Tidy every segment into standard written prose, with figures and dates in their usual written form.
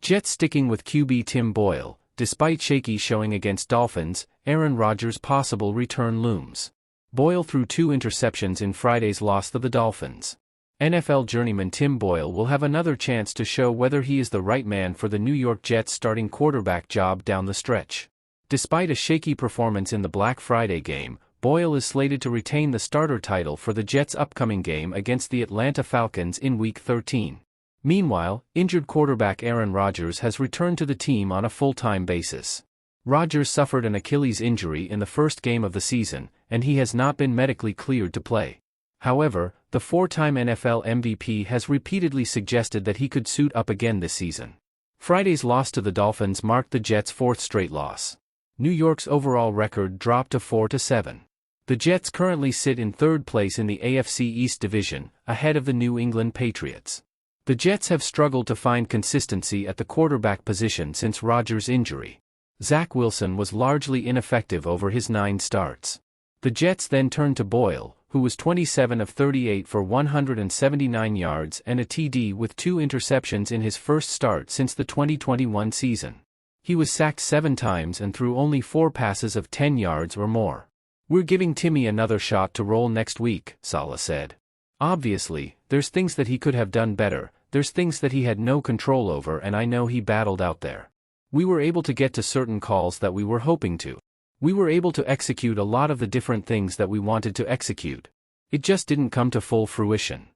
Jets sticking with QB Tim Boyle, despite shaky showing against Dolphins, Aaron Rodgers' possible return looms. Boyle threw 2 interceptions in Friday's loss to the Dolphins. NFL journeyman Tim Boyle will have another chance to show whether he is the right man for the New York Jets starting quarterback job down the stretch. Despite a shaky performance in the Black Friday game, Boyle is slated to retain the starter title for the Jets' upcoming game against the Atlanta Falcons in Week 13. Meanwhile, injured quarterback Aaron Rodgers has returned to the team on a full-time basis. Rodgers suffered an Achilles injury in the first game of the season, and he has not been medically cleared to play. However, the 4-time NFL MVP has repeatedly suggested that he could suit up again this season. Friday's loss to the Dolphins marked the Jets' 4th straight loss. New York's overall record dropped to 4-7. The Jets currently sit in 3rd place in the AFC East Division, ahead of the New England Patriots. The Jets have struggled to find consistency at the quarterback position since Rodgers' injury. Zach Wilson was largely ineffective over his 9 starts. The Jets then turned to Boyle, who was 27 of 38 for 179 yards and a TD with 2 interceptions in his first start since the 2021 season. He was sacked 7 times and threw only 4 passes of 10 yards or more. "We're giving Timmy another shot to roll next week," Saleh said. "Obviously, there's things that he could have done better, there's things that he had no control over, and I know he battled out there. We were able to get to certain calls that we were hoping to. We were able to execute a lot of the different things that we wanted to execute. It just didn't come to full fruition."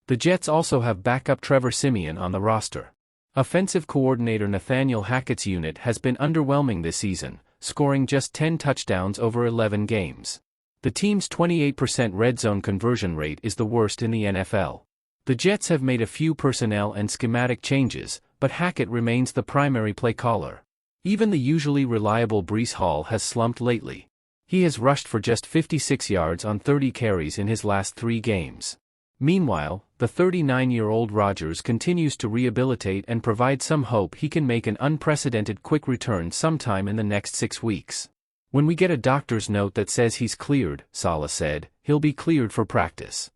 The Jets also have backup Trevor Siemian on the roster. Offensive coordinator Nathaniel Hackett's unit has been underwhelming this season, scoring just 10 touchdowns over 11 games. The team's 28% red zone conversion rate is the worst in the NFL. The Jets have made a few personnel and schematic changes, but Hackett remains the primary play caller. Even the usually reliable Breece Hall has slumped lately. He has rushed for just 56 yards on 30 carries in his last 3 games. Meanwhile, the 39-year-old Rodgers continues to rehabilitate and provide some hope he can make an unprecedented quick return sometime in the next 6 weeks. "When we get a doctor's note that says he's cleared," Saleh said, "he'll be cleared for practice.